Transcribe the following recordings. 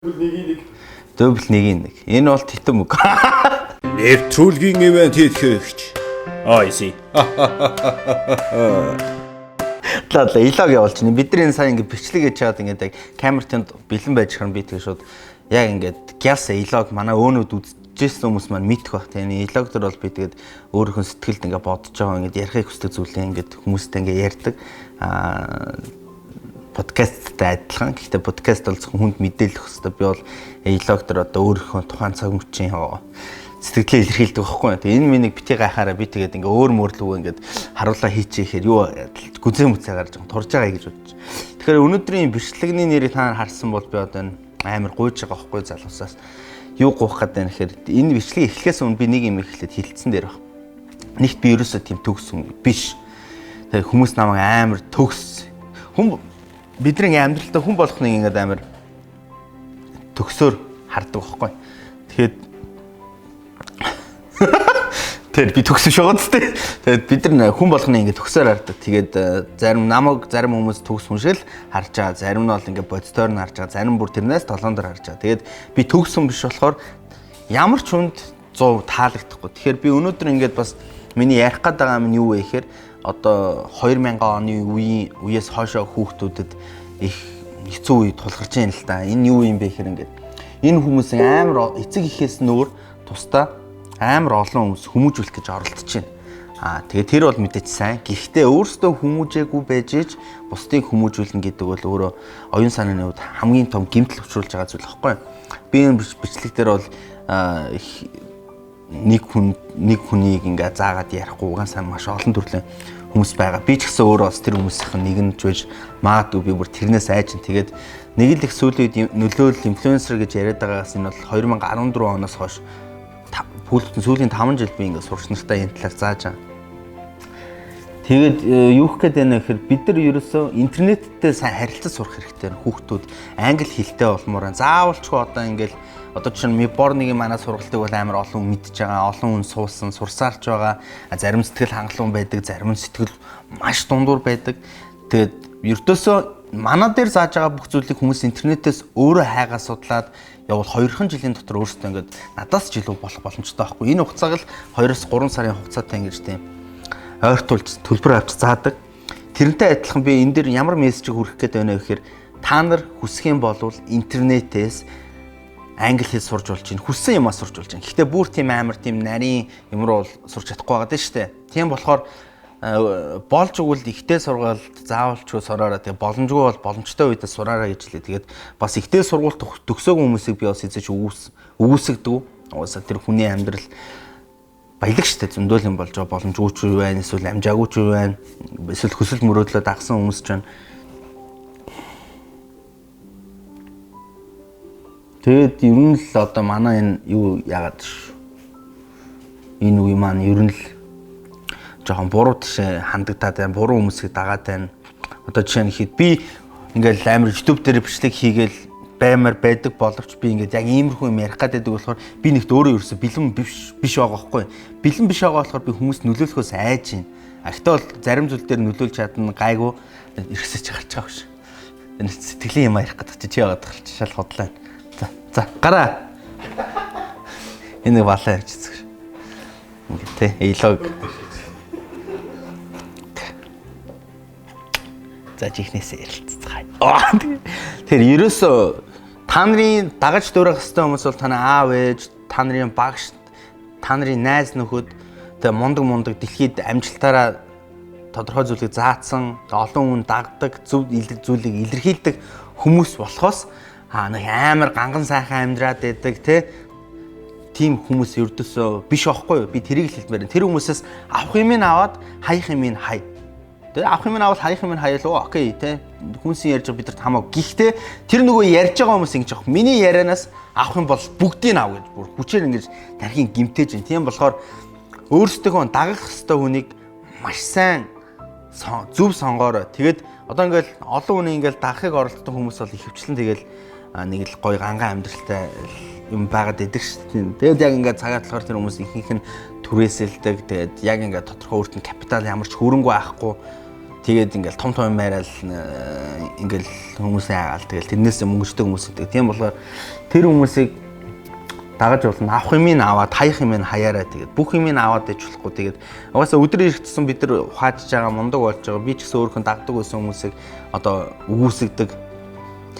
Дубль 1-1. Энэ бол титэм үг. Нэвтрүүлгийн ивент хийхэгч. I see. Лала Alog явуулж байна. Бидний сайн ингэ бичлэг хийж чаад ингээд яг камер тэнд бэлэн байж харна би тэгээ шууд яг ингээд гялс Alog манай өөнүүд үзчихсэн хүмүүс маань мэдэх бах. Тэгээ Alog дээр бол би тэгээд өөрийнхөө сэтгэлд ингээд бодож байгаа ингээд ярихыг хүсдэг зүйлээ ингээд хүмүүстэй ингээд ярьдаг. Подкасттай адилхан. Гэхдээ подкаст бол зөвхөн хүнд мэдээлэх хэрэгтэй. Би бол Alog дээр одоо өөрийнхөө тухайн цаг мөчийн сэтгэлээ илэрхийлдэг байхгүй. Тэгээ энэ миний бити гайхаараа би тэгээд ингээ өөр мөрлөгөө ингээд харуулаа хийчихээр юу гүзээ мүцээ гарч турж байгаа гэж бодож. Тэгэхээр өнөөдрийн бичлэгний нэрийг та харсан бол би одоо амар гуйж байгаа байхгүй залуусаас юу гуйх гэдэг нэхэр энэ бичлэг эхлэхээс өмнө би нэг юм эхлээд хилцсэн дээр баг. Нэгт би ерөөсөө тийм төгс хүн биш. Тэгээ хүмүүс намайг амар төгс хүн бидний амьдралдаа хүн болохныг ингээд амар төгсөөр хардаг байхгүй. Тэгээд би төгсөж байгаа ч тийм. Тэгээд бид нар хүн болгоны ингэ төгсөөр хардаг. Тэгээд зарим намайг зарим хүмүүс төгс хүн шиг л харж байгаа. Зарим нь бол ингэ боддоор нь харж байгаа. Зарим бүр тэрнээс толгоон дээр харж байгаа. Тэгээд би төгс хүн биш болохоор ямар ч хүнд 100 таалагдахгүй. Тэгэхээр би өнөөдөр ингээд бас миний ярих гээд байгаа юм нь юу вэ гэхээр одоо 2000 оны үеэс хоошоо хүүхдүүдэд их хэцүү үе тулгарч байна л да. Энэ юу юм бэ гэхээр ингээд энэ хүмүүс амар эцэг ихээс нөр тусдаа амар олон хүмүүжүүлэх гэж оролдож байна. Тэгээд тэр бол мэдээж сайн. Гэхдээ өөрөөсөө хүмүүжээгүй байж ич бусдыг хүмүүжүүлнэ гэдэг бол өөрөө оюун санааны хувьд хамгийн том гэмтэл учруулж байгаа зүйл байхгүй. Би энэ бичлэг дээр бол нэг хүнийг ингээ заагаад ярихгүй угаасаа маш олон төрлийн хүмүүс байгаа. Би ч гэсэн өөрөө бас тэр хүмүүсийн нэг нь байж магадгүй би бүр тэрнээс айжин. Тэгээд нэг л их сүүлийн үед нөлөөлөл инфлюенсер гэж яриад байгаагаас энэ бол 2014 оноос хойш сүүлийн 5 жил би ингээд сурч нартай энэ талаар зааж байгаа. Тэгээд юу гэх гээд байна гэхээр бид нар ерөөсөө интернеттэй сайн харилцаж сурах хэрэгтэй. Хүүхдүүд англи хэлтэй болмоор заавалчгүй одоо ингээд одоо чинь борныгийн манай сургалтыг бол амар олон хүн мэдж байгаа, олон хүн суусан, сурсаарч байгаа. Зарим сэтгэл хангалуун байдаг, зарим сэтгэл маш дундуур байдаг. Тэгээд ердөөсөө манай дээр зааж байгаа бүх зүйлийг хүмүүс интернетээс өөрөө хайгаа судлаад явал 2хан жилийн дотор өөрсдөө ингээд надаас ч илүү болох боломжтой байхгүй. Энэ хугацааг л 2-3 сарын хугацаатай ингэж тийм ойртуулж төлбөр авч заадаг. Тэрнтэй адилхан би энэ дээр ямар мессежийг хүргэх гээд байна вэ гэхээр та нар хүсэх юм бол интернетээс англи хэл сурж болж чинь хүссэн юмаа сурж болж чинь. Гэхдээ бүр тийм амар тийм нарийн юм руу сурч чадахгүй байгаа дээ шүү дээ. Тийм болохоор болж өгвөл ихтэй сургуульд заавалчгүй сураараа тэгээ боломжгүй бол боломжтой үедээ сураараа гэж хэлээ. Тэгээд бас ихтэй сургуульд төгсөөгүй хүмүүсийг би бас эзэж өгөөсгдөг. Угаасаа тэр хүний амьдрал баялаг штэ зөндөл юм болж байгаа боломжгүй ч юу байна, эсвэл амжаагүй ч юу байна, эсвэл хөсөл мөрөөдлөө дагсан хүмүүс ч байна. Тэгээд ер нь л одоо манай энэ юу яагаад энэ үе маань ер нь л жоохон буруу тийшээ хандагдаад байна. Буруу хүмүүсийг дагаад байна. Одоо жишээ нь хэд би ингээл амар YouTube дээр бичлэг хийгээл баймаар байдаг боловч би ингээд яг иймэрхүү юм ярих гэдэг болохоор би нэгт өөрөө ерөөсө бэлэн биш байгаа байхгүй. Бэлэн биш байгаа болохоор би хүмүүст нөлөөлөхөөс айж байна. Гэхдээ бол зарим зүйл дээр нөлөөлж чадна гайгүй эргэсэж гарч байгаа биш. Энэ сэтгэлийн юм ярих гэдэг чи яваад тахалч шал хотлаа. За гараа. Энэ балаа явж үзэх. Ингээд те Alog. За чихнээсээ ярилццгаая. Тэр ерөөсөө та нарын дагаж дуурайх хэвээр хүмүүс бол таны аав ээж, та нарын багш, та нарын найз нөхөд тэгээ мундаг дэлхийд амжилтаараа тодорхой зүйлийг заасан, олон хүн дагдаг, зөв зүйлийг илэрхийлдэг хүмүүс болохоос нэг амар ганган сайхан амьдраад байдаг тийм хүмүүс ердөөсөө биш байхгүй юу? Би тэрийг л хэлмээр. Тэр хүмүүсээс авах юм ин аваад хаях юм ин хай. Тэгээ авах юм авал хаях юм хаяалаа. Окей хүнсийн ярьж байгаа бид нар хамаагүй. Гэхдээ тэр нөгөө ярьж байгаа хүмүүс ингэж авах. Миний ярианаас авах юм бол бүгдийг ав гэж бүр хүчээр ингэж тархийн гимтээж байна. Тийм болохоор өөрсдөө дагах хэвээр хүнийг маш сайн зөв сонгоорой. Тэгээд одоо ингээл олон хүний ингээл дагахыг оролддог хүмүүс бол их хвчлэн тэгэл нэг л гоё ганган амьдралтай юм байгаад идэг шүү дээ. Тэгээд яг ингээд цагаат болохоор тэр хүмүүс ихэнх нь түрээсэлдэг. Тэгээд яг ингээд тодорхой өөртөө капитал ямар ч хөрөнгө байхгүй тэгээд ингээл том байраал ингээл хүмүүсээ хаагаал тэгэл тэрнээс мөнгөжтэй хүмүүс гэдэг. Тийм болохоор тэр хүмүүсийг дагаж болно. Авах юм ин аваад, хаях юм ин хаяараа тэгээд бүх юм ин аваад иж болохгүй тэгээд угаасаа өдөр ирэхтсэн бид нар ухаажж байгаа мундаг болж байгаа. Би ч гэсэн өөрхөн дагдаг байсан хүмүүсийг одоо үгүйсгдэг.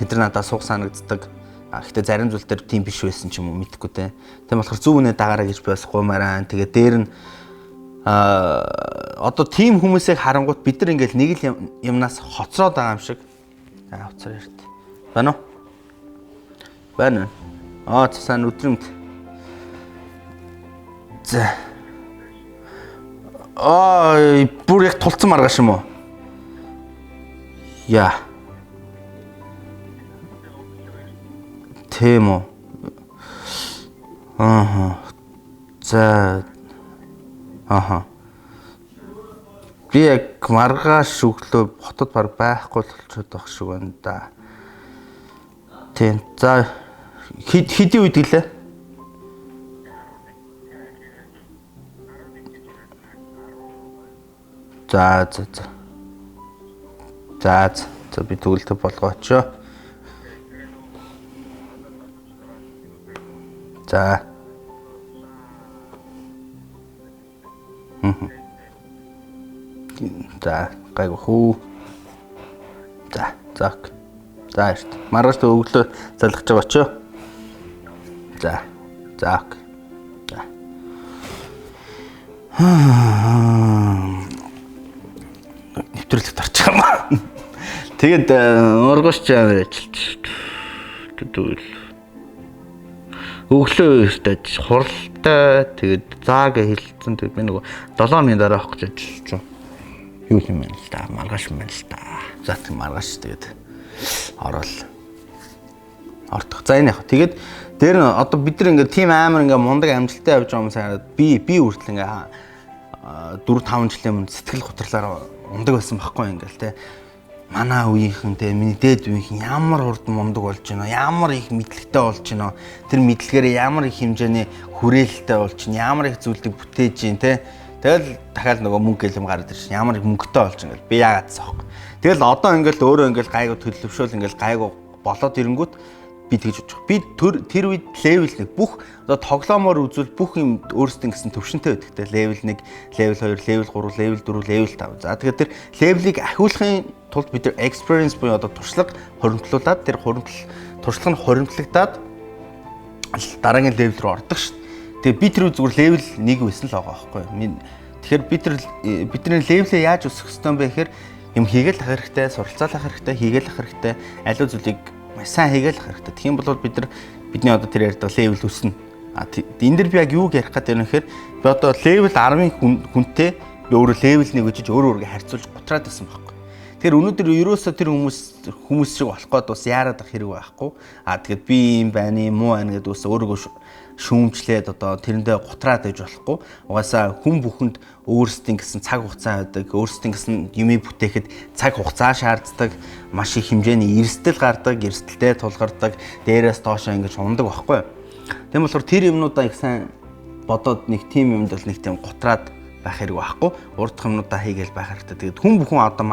Тэд нар надад суух санагддаг. Гэхдээ зарим зүйл төр тийм биш байсан ч юм уу мэдэхгүй те. Тийм болохоор зөв үнэ дагаараа гэж байсгүй мараа. Тэгээд дээр нь одоо тийм хүмүүсийг харангуут бид нар ингээл нэг л юмнаас хоцроод байгаа юм шиг. Хоцроо ярт. Байна уу? Байна. Цасан өдрөмт. За. Бүр яг тулцсан маргааш юм уу? Яа. Тийм үү. За. Би яг маргааш өглөө хотод баг байхгүй болчиход байх шиг байна да. Тийм. За хэдийн үед гэлээ? За би төгөлтөд болгооч. За. За, гайгүй хүү. За эрт. Маргааш өглөө залгаж байгаа ч. За. Нэвтрүүлэгт орчих юм аа. Тэгээд ургаш чамаар ажилт. Тэгвэл өглөө иртэж хуралтай тэгээд зааг хэлсэн тэгээд би нөгөө 7 минут дараа авах гэж ажиллаж байна. Юу юм бэ л да, маргааш юм байна л да. За тийм маргааш тэгээд ортох. За энэ яг тэгээд дээр нь одоо бид нар ингээд тийм амар ингээд мундаг амжилттай явж байгаа юм санаад би хүртэл ингээд 4-5 жилийн өмнө сэтгэл готрлаар ундаг байсан байхгүй ингээл те. Манай үеийнхэн те миний дээд үеийнхэн ямар хурдан мундаг болж байна, ямар их мэдлэгтэй болж байна. Тэр мэдлэгээрээ ямар их хэмжээний хүрээлэлтэй болж байна, ямар их зүйлийг бүтээж байна те. Тэгэл дахиад нөгөө мөнгө гэлэм гараад ирж ямар их мөнгөтэй болж ингээл би яагаадсан хог. Тэгэл одоо ингээл өөрөө ингээл гайгүй төлөвшөөл ингээл гайгүй болоод ирэнгүүт би тэгж бодож байгаа. Би тэр үед левел 1 бүх одоо тоглоомоор үзвэл бүх юм өөрсдөө гэсэн төвшөнтэй байдаг те. Левел 1, левел 2, левел 3, левел 4, левел 5. За тэгэхээр тэр левелийг ахиулахын тулд бид нар experience буюу одоо туршлага хоримтлуулад тэр туршлага нь хоримтлагдаад дараагийн левел рүү ордог шүү дээ. Тэгээ би тэр зүгээр левел 1 байсан л байгаа байхгүй юу. Тэгэхээр бидний левелээ яаж өсгөх ёстой юм бэ гэхээр юм хийгээл ах хэрэгтэй, суралцаалах хэрэгтэй, хийгээл ах хэрэгтэй, аливаа зүйлийг сайн хийгээл ах хэрэгтэй. Тэгэх юм бол бидний одоо тэр ярьдаг левел өснө. Энэ дэр би яг юуг ярих гэдэг юм гэхээр би одоо левел 10-ын хүнтэй би өөрөө левел 1 гэж өөрөө харьцуулж гутраад байсан байхгүй. Тэгэхээр өнөөдөр ерөөсөө тэр хүмүүс шиг болох гээд бас яарад ах хэрэг байхгүй. Тэгээд би юм байна, муу байна гэдэг үс өөрийгөө шүүмжлээд одоо тэрэндээ гутраад иж болохгүй. Угаасаа хүн бүхэнд өөрсдийн гэсэн цаг хугацаа байдаг, өөрсдийн гэсэн юмыг бүтээхэд цаг хугацаа шаарддаг, маш их хэмжээний эрсдэл гардаг, эрсдэлтэй тулгардаг, дээрээс доошоо ингэж ундаг байхгүй. Тийм болохоор тэр юмнуудаа их сайн бодоод нэг тим юмд бол нэг тийм гутраад байх хэрэг байхгүй. Урдх юмнуудаа хийгээл байх хэрэгтэй. Тэгээд хүн бүхэн одоо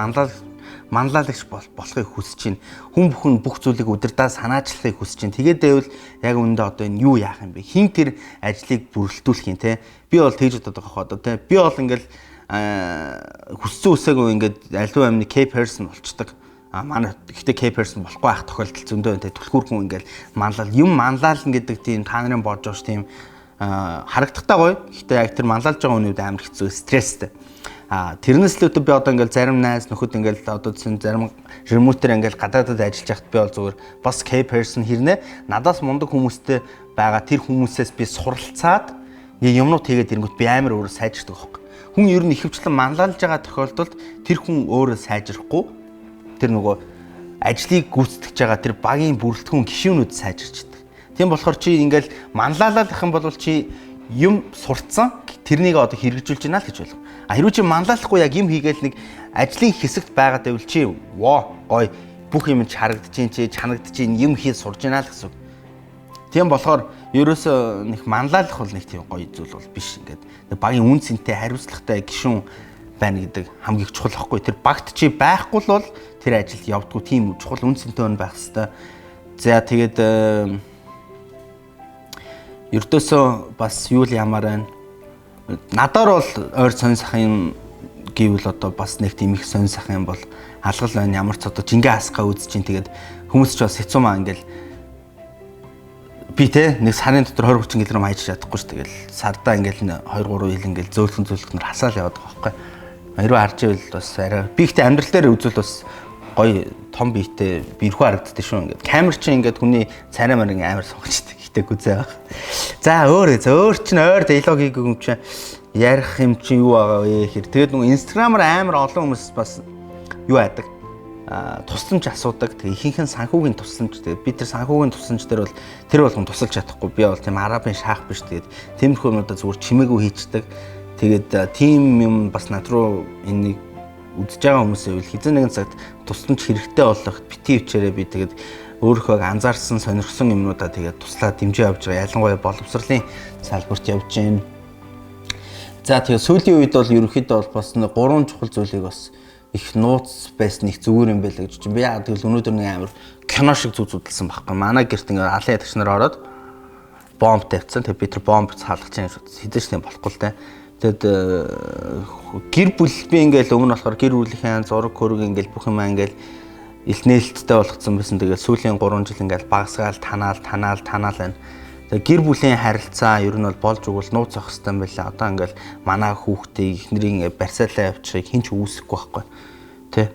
манлайлагч болохыг хүсэж байна. Хүн бүхэн бүх зүйлийг удирдаа санаачлахыг хүсэж байна. Тэгээд байвал яг үүндээ одоо энэ юу яах юм бэ? Хин тэр ажлыг бүрэлдүүлэх юм те. Би бол тэгж бодоод байгаа хаа одоо те. Би бол ингээл хүссэн үсээгүй ингээд аливаа амны K person болчдөг. Манай ихтэй K person болохгүй байх тохиолдол зөндөө те. Түлхүүр хүн ингээл манлайлна гэдэг тийм та нарын бодож байгаа тийм харагдахтай гоё. Гэхдээ яг тэр манлайлж байгаа үнүүд амар хэцүү стресстэй. Тэрнээс л би одоо ингээл зарим найз нөхөд ингээл одоо зарим ремоутер ингээл гадаадад ажиллаж байхад би бол зүгээр бас K person хэрнээ надаас мундаг хүмүүстэй байгаа тэр хүмүүсээс би суралцаад нэг юмнууд хийгээд ирэнгүүт би амар өөрөө сайжирдаг байхгүй. Хүн ер нь ихэвчлэн манлайлж байгаа тохиолдолд тэр хүн өөрөө сайжрахгүй тэр нөгөө ажлыг гүйцэтгэж байгаа тэр багийн бүрэлдэхүүн гишүүнүүд сайжирч байдаг. Тийм болохоор чи ингээл манлайлах юм бол чи юм сурцсан тэрнийг одоо хэрэгжүүлж байна л гэж байна. Хэрвээ чи манлайлахгүй яг юм хийгээл нэг ажлын хэсэгт байгаад байвал чи гой бүх юм харагдаж чи чанагдаж юм хийж сурж байна л гэсэн. Тийм болохоор ерөөсөө нэг манлайлах бол нэг тийм гоё зүйл бол биш. Ингээд багийн үн цэнтэй хариуцлагатай гишүүн байна гэдэг хамгийн чухал байхгүй. Тэр багт чи байхгүй л бол тэр ажилд явдггүй тийм чухал үн цэнтэй байх хэвээр. За тэгээд ердөөсөө бас юу л ямар байна. Надаар бол ойр сонь сахын гэвэл одоо бас нэг тийм их сонь сах юм бол алгал байна. Ямар ч одоо жингээ хасгаа үзэж чинь тэгээд хүмүүс ч бас хэцүү маа ингээл би те нэг сарын дотор 20-30 кг маяж чадахгүй ш. Тэгэл сардаа ингээл 2-3 ил ингээл зөөлхөн хасаал яваад байгаа байхгүй. Хэрвээ харж ивэл бас арай би ихтэй амьдрал дээр үзвэл бас гоё том биетэй бирхүү харагддаг шүү. Ингээд камер чинь ингээд хүний царай марин амар сонгочтой. Ихтэй гүзээ баг. За өөр чинь ойр диалогийг юм чинь ярих юм чи юу байгаа вэ гэхээр тэгээд нөгөө инстаграмаар амар олон хүмүүс бас юу яадаг тусламж асуудаг. Тэгээ ихэнх нь санхүүгийн тусламж. Тэгээд би тэр санхүүгийн тусламж дээр бол тэр болгон тусалж чадахгүй. Би бол тийм арабын шаах биш. Тэгээд тиймэрхүү юмудаа зүгээр чимээгүй хийчдэг. Тэгээд тийм юм бас над руу энийг үзэж байгаа хүмүүсээ үл хизээ нэгэн цагт тусламж хэрэгтэй болох бити өвчээрээ би тэгээд өөрийнхөө анзаарсан сонирхсон юмнуудаа тэгээд туслаад дэмжиж явж байгаа. Ялангуяа боловсролын салбарт явж байна. За тэгээд сүүлийн үед бол ерөнхийдөө бол бас 3 чухал зүйлийг бас их нууц байсан их зүгээр юм байлаа гэж чинь би яа тэгэл өнөөдөр нэг амар кино шиг зүг зүдэлсэн байхгүй. Манай гэрт ингээ алын ядагч нар ороод бомб тавьсан. Тэгээд би тэр бомб хаалгах чинь хэдэж тийм болохгүй л дээ. Тэгэд гэр бүл би ингээл өмнө болохоор гэр бүлийнхээ зураг хөрөг ингээл бүх юм ингээл ил нээлттэй болгоцсон байсан. Тэгээд сүүлийн 3 жил ингээл багасгаал танаал байна. Тэгээд гэр бүлийн харилцаа ер нь бол болж өгвөл нууц авах хэрэгтэй юм байна. Одоо ингээл манай хүүхдийг ихнэрийн барьсаалаа явуулчихыг хинч үүсэхгүй байхгүй. Тэ.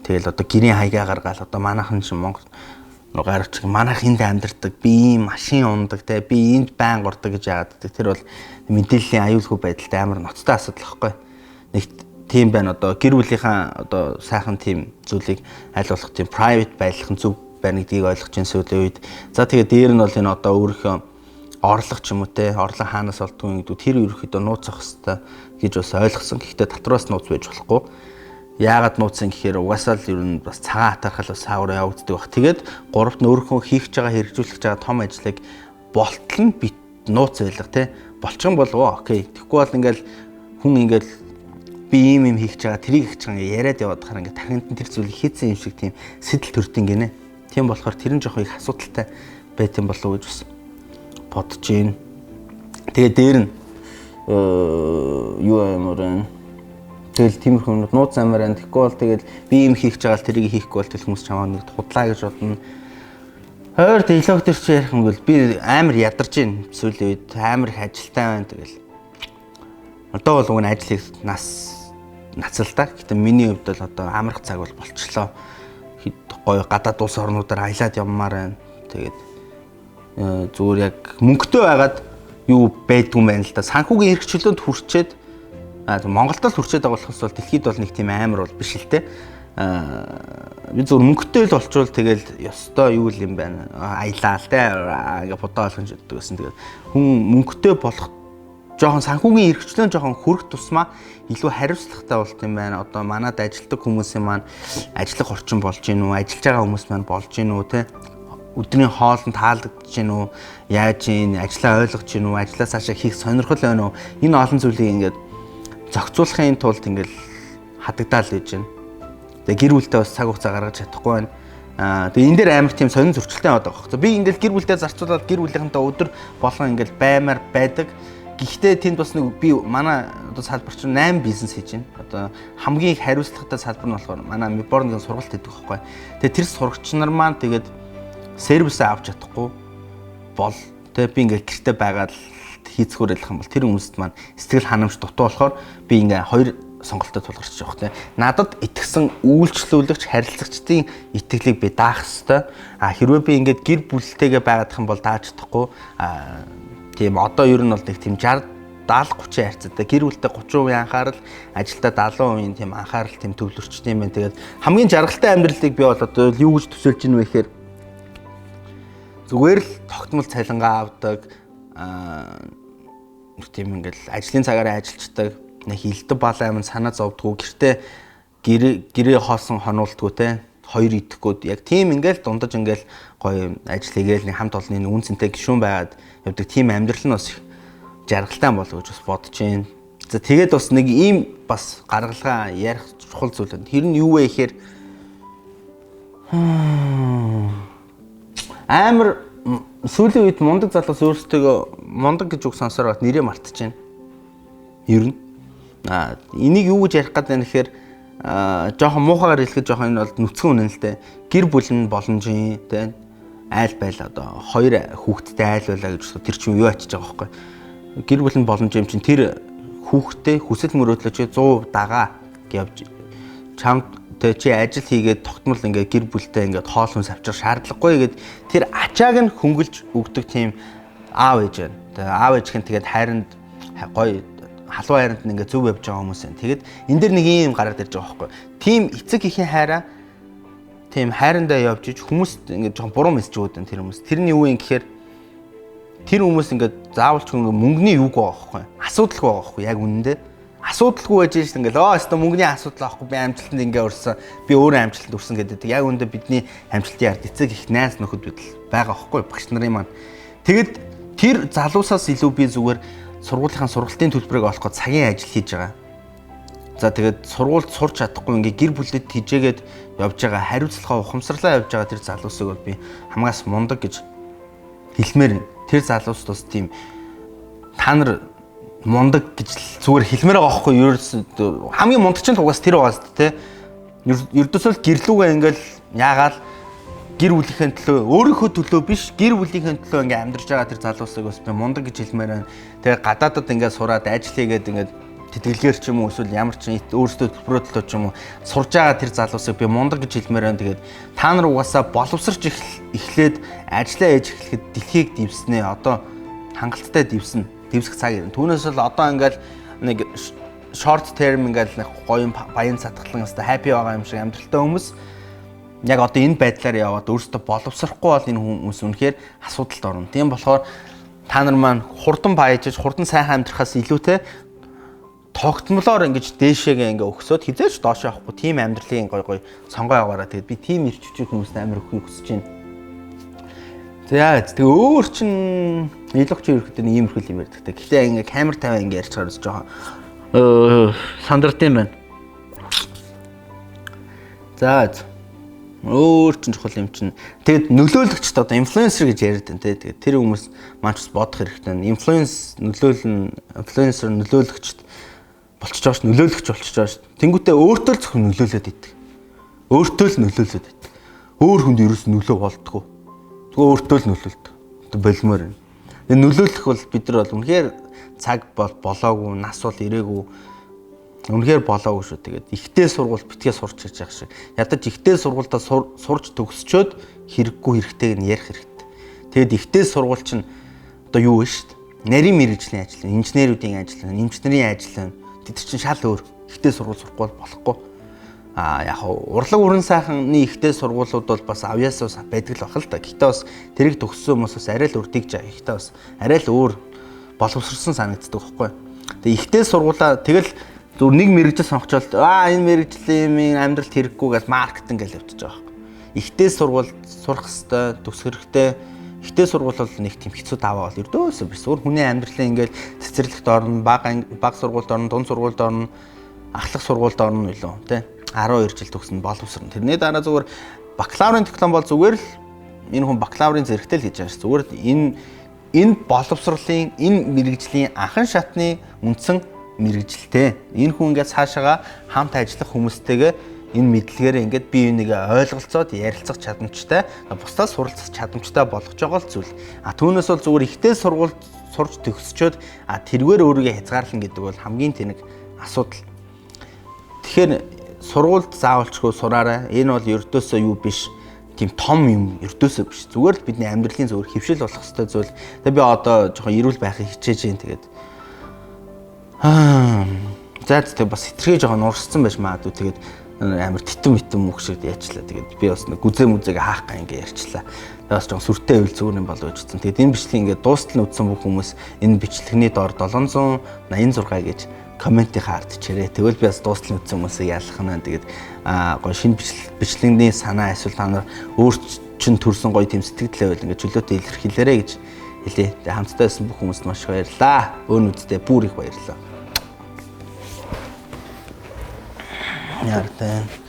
Тэгэл одоо гэрийн хаягаа гаргаал одоо манайхан шин Монгол гарч манайх энд амьдардаг би ийм машин ундаг те би энд байн гордог гэж яагаад гэдэг. Тэр бол мэдээллийн аюулгүй байдалтай амар ноцтой асуудал байхгүй. Нэг тийм байна одоо гэр бүлийнхаа одоо сайхан тийм зүйлийг аль болох тийм private байлгах зөв байна гэдгийг ойлгож ин сүүлийн үед. За тэгээд дээр нь бол энэ одоо өөрийнхөө орлого ч юм уу те орлого хаанаас олдгүй гэдэг тэр ерөөхдөө нууцах хэвээр гэж бас ойлгосон. Гэхдээ татвараас нууц байж болохгүй. Яагаад нууцсан гэхээр угаасаа л ер нь бас цагаан хатаархал бас саагуур явагддаг баг. Тэгээд гуравт нь өөрийнхөө хийх гэж байгаа хэрэгжүүлэх гэж байгаа том ажлыг болтол нь бит нууц байлга те. Болчих юм бол окей. Тэгэхгүй бол ингээл хүн ингээл би ийм юм хийх гэж байгаа тэрийг хийж байгаа яриад яваад хахаар ингээд тархинд нь тэр зүйлийг хийцэн юм шиг тийм сэтэл төрдөг гинэ. Тийм болохоор тэр нь жоох их асуудалтай байт юм болов уу гэж бас бодож байна. Тэгээ дээр нь юу юмрын тэгэл тиймэрхүү нууц амаар байна. Тэгэхгүй бол тэгэл би ийм хийх гэж байгаа л тэрийг хийхгүй бол тэл хүмүүс чамаа нэг худлаа гэж бодно. Хойр диалог дээр чи ярих юм бол би амар ядарч байна. Сүүлийн үед амар их ажилтай байна тэгэл. Одоо бол уг нь ажлыг нацалдаа. Гэтэ миний хувьд бол одоо амрах цаг бол болчихлоо. Гоё гадаад улс орнуудаар аялаад явмаар байна. Тэгээд зүгээр яг мөнгөтэй байгаад юу байдгүй юм байна л да. Санхүүгийн эрх чөлөөнд хүрчээд Монголд л хүрчээд байгаа болохос бол дэлхийд бол нэг тийм амар бол биш л те. Би зөв мөнгөтэй л болчвол тэгэл ёстой юу юм байна. Аялаа л те. Ингээ бодоо олгож өгдөг гэсэн. Тэгээд хүн мөнгөтэй болох жоохон санхүүгийн эрхчлэн жоохон хүрэх тусмаа илүү хариуцлагатай болт юм байна. Одоо манад ажилтдаг хүмүүсийн маань ажиллах орчин болж гин үү, ажиллаж байгаа хүмүүс маань болж гин үү те. Өдрийн хоолнд таалагдж гин үү, яаж гин, ажлаа ойлгож гин үү, ажлаа цаашаа хийх сонирхол байна уу? Энэ олон зүйлийг ингээд зохицуулахын тулд ингээл хадагдаал гэж байна. Тэгээ гэр бүлтэй бас цаг хугацаа гаргаж чадахгүй байна. Тэгээ энэ дээр амар тийм сонин зөрчилтэй яваад байгаа хэрэг. Би ингээл гэр бүлтэй зарцуулаад гэр бүлийнхэнтэй өдөр болгон ингээл баймаар байдаг. Гэхдээ тэнд бас нэг би манай одоо салбарч 8 бизнес хийж байна. Одоо хамгийн их хариуцлагатай салбар нь болохоор манай Миборнгийн сургалт хийдэг байхгүй. Тэгээ тэр сурагч нар маань тэгээд сервисээ авч чадахгүй бол тэгээ би ингээл гэртээ байгаад хийцгүүр ялах юм бол тэр хүмүүст маань сэтгэл ханамж дутуу болохоор би ингээ хоёр сонголтод тулгарч байгаа хөөх. Надад итгэсэн үйлчлүүлэгч харилцагчдын итгэлийг би даах хэвээр. Хэрвээ би ингээд гэр бүлтэйгээ байгаадах юм бол дааж чадахгүй. Тийм одоо ер нь бол нэг тийм 60 70-30 харьцаатай гэр бүлтэй 30% анхаарал, ажилдаа 70% тийм анхаарал тийм төвлөрчтэй юм байна. Тэгээд хамгийн жаргалтай амьдралыг би бол одоо юу гэж төсөөлж ийн вэ гэхээр зүгээр л тогтмол цалингаа авдаг тийм ингээл ажлын цагаараа ажилладаг, нэг хилдэг балаа юм санаа зовдгоо, гэртээ гэрээ хоосон хонуулдгоо те, хоёр идэхгүй яг тийм ингээл дундаж ингээл гоё ажил хийгээл нэг хамт олонны үнцэнтэй гишүүн байгаад явдаг тийм амьдрал нь бас жаргалтай болов гэж бас бодож байна. За тэгээд бас нэг ийм бас гаргалгаа ярих чухал зүйл байна. Тэр нь юу вэ гэхээр амар сүүлийн үед мундаг залуус өөрсдөө мундаг гэж үг сонсоор бат нэрээ мартчихээн. Ер нь энийг юу гэж ярих гэдэг нь гэхээр жоохон муухайгаар хэлэхэд жоохон энэ бол нүцгэн үнэн л дээ. Гэр бүл нь боломжийн тэ айл байл одоо хоёр хүүхэдтэй айл байлаа гэж тэр чинь юу ачиж байгаа байхгүй. Гэр бүл нь боломж юм чинь тэр хүүхэдтэй хүсэл мөрөөдлөө чи 100 дагаа гэж чамд чи ажил хийгээд тогтмол ингээ гэр бүлтэй ингээ хоол хүнс авчир шаардлагагүй гэд тэр ачааг нь хөнгөлж өгдөг тийм аав ээж байна. Тэгээ аав ээж гэн тэгээд хайранд гоё халуун хайранд ингээ зөв явж байгаа хүмүүс байна. Тэгээд энэ дэр нэг юм гараад ирж байгаа байхгүй. Тим эцэг ихийн хайраа тийм хайрандаа явж иж хүмүүст ингээ жоохон буруу мессеж өгöd энэ тэр хүмүүс. Тэрний юу юм гэхээр тэр хүмүүс ингээ заавалч ингээ мөнгөний юуг байгаа байхгүй. Асуудалгүй байгаа байхгүй яг үнэндээ. Асуудалгүй байж ш ингээл өстө мөнгөний асуудал авахгүй би амжилтанд ингээ өрсөн би өөрөө амжилтанд өрсөн гэдэг. Яг үүндээ бидний амжилтын ард эцэг их найз нөхөд бидэл байгаа байхгүй багш нарын маань. Тэгэд тэр залуусаас илүү би зүгээр сургуулийнхаа сургалтын төлбөрийг олох гэж цагийн ажил хийж байгаа. За тэгээд сургуульд сурч чадахгүй ингээ гэр бүлэд тижээгээд явж байгаа хариуцлагаа ухамсарлаа явж байгаа тэр залуусыг бол би хамгаас мундаг гэж хэлмээр. Тэр залуус тус тийм та нар мундаг гэж зүгээр хэлмээр байгаа байхгүй юу? Хамгийн мундагчин тугаас тэр байгаас тэ. Ердөөсөө гэрлүүгээ ингээл яагаал гэр бүлийнхээ төлөө өөрийнхөө төлөө биш гэр бүлийнхээ төлөө ингээ амьдарч байгаа тэр залуусыг бас би мундаг гэж хэлмээр байна. Тэгээ гадаадад ингээ сураад ажил хийгээд ингээ тэтгэлгээр ч юм уу эсвэл ямар ч өөрсдөө төлбөрөө төлөө ч юм уу сурж байгаа тэр залуусыг би мундаг гэж хэлмээр байна. Тэгээд та нар угаасаа боловсрч эхлээд ажиллаа ээж эхлэхэд дэлхийг дивснэ. Одоо хангалттай дивснэ. Дэвсэх цаг ирнэ. Түүнээс л одоо ингээл нэг short term ингээл гоё баян сатгалан өстой happy байгаа юм шиг амьдралтай хүмүүс яг одоо энэ байдлаар яваад өөрсдөө боловсрохгүй бол энэ хүмүүс үнэхээр асуудалд орно. Тийм болохоор та нар маань хурдан баяжж хурдан сайхан амьдрахаас илүүтэй тогтмолоор ингэж дээшээгээ ингээ өгсөд хизээч доош явахгүй тийм амьдралын гоё сонгоо яваараа тэгээд би тийм ирчвчүүд хүмүүст амар өгөхийг хүсэж байна. За тэгээ өөр чин нийлэгч ерөөхдөө нэг иймэрхүү юм ярьдаг. Гэхдээ ингээ камер тавиа ингээ ярьж гарч жоохон сандартын байна. За өөр чин чухал юм чин. Тэгээд нөлөөлөгчд одоо инфлюенсер гэж яриад байна те. Тэгээд тэр хүмүүс маань ч бодох хэрэгтэй. Инфлюенсер нөлөөлөгчд болчихж байгаа ш, нөлөөлөгч болчихж байгаа ш. Тэнгүүтээ өөртөө л зөвхөн нөлөөлөд идэг. Өөртөө л нөлөөлөд идэг. Өөр хүнд ерөөс нөлөө болдгоо. Тэгвэл өөртөө л нөлөөлдөг. Болмоор байна. Тэгээ нөлөөлөх бол бид нар бол үнэхээр цаг болоогүй, нас бол ирээгүй. Үнэхээр болоогүй шүү. Тэгээд ихтэй сургууль битгий сурч хийж байгаа шиг. Ядаж ихтэй сургуультай сурч төгсчөөд хэрэггүй хэрэгтэйг нь ярих хэрэгтэй. Тэгээд ихтэй сургууль чинь одоо юу вэ шүү дээ? Нарийн мэргэжлийн ажил, инженеруудын ажил, эмчнэрийн ажил. Тэд чинь шал өөр. Ихтэй сургууль сухгүй болохгүй. Яг урлаг уран сайхны ихтэй сургуулиуд бол бас авьяасаа байдаг л бах л та. Гэхдээ бас тэрийг төгссөн хүмүүс бас арай л өрдөгж байгаа. Гэхдээ бас арай л өөр боловсрсон санагддаг байхгүй. Тэгээ ихтэй сургуулаа тэгэл зөв нэг мэрэгжил сонгочвол энэ мэрэгжлийн юм амьдралд хэрэггүй гэж маркетинг гэж явчихж байгаа байхгүй. Ихтэй сургууль сурах хэвээр төгсөх хэрэгтэй. Ихтэй сургууль бол нэг тийм хэцүү даваа бол ердөөсөө биш. Зөвхөн хүний амьдралын ингээл цэцэрлэгт орно, баг сургуульд орно, дунд сургуульд орно, ахлах сургуульд орно үлээ тий. 12 жил төгснө боловсрон. Тэрний дараа зүгээр бакалаврын диплом бол зүгээр л энэ хүн бакалаврын зэрэгтэй л хийж байгаа ш. Зүгээр энэ боловсролын энэ мэрэгжлийн анхан шатны үндсэн мэрэгжилтэй. Энэ хүн ингээд цаашаага хамт ажиллах хүмүүстэйгээ энэ мэдлэгээр ингээд бие бинийгээ ойлголцоод ярилцах чадамжтай, бусдаас суралцах чадамжтай болгож байгаа л зүйл. Түүнээс бол зүгээр ихтэй сургуульд сурч төгсчөөд тэргээр өөрийгөө хязгаарлана гэдэг бол хамгийн тэнэг асуудал. Тэгэхээр сургуульд заавалчгүй сураарай. Энэ бол ердөөсөө юу биш. Тийм том юм ердөөсөө биш. Зүгээр л бидний амьдралын зөвөр хөвшил болох хэвээр зүйл. Тэгээ би одоо жоохон эрүүл байхыг хичээж байна. Тэгээд за тэгээ бас хитрхээ жоохон урсцсан байж магадгүй. Тэгээд амар титэн мөх шиг яачлаа. Тэгээд би бас гүзээ мүзээг хаах га ингээ ярьчлаа. Тэгээд бас жоохон сүртэй байл зүгээр юм болов гэж үзсэн. Тэгээд энэ бичлэгийг ингээ дуустал нь үзсэн бүх хүмүүс энэ бичлэгний доор 786 гэж комментийн хаард чирээ. Тэгвэл би бас дуустал үзсэн хүмүүсээ ялахна. Тэгээд гоё шинэ бичлэгний санаа эсвэл та нар өөрчлөн төрсэн гоё тийм сэтгэлдээ байл ингээ чөлөөтэй илэрхийлээрэй гэж хэлээ. Тэгээд хамтдаа байсан бүх хүмүүст маш их баярлалаа. Өөн үздэй бүр их баярлалаа. Яриад байна.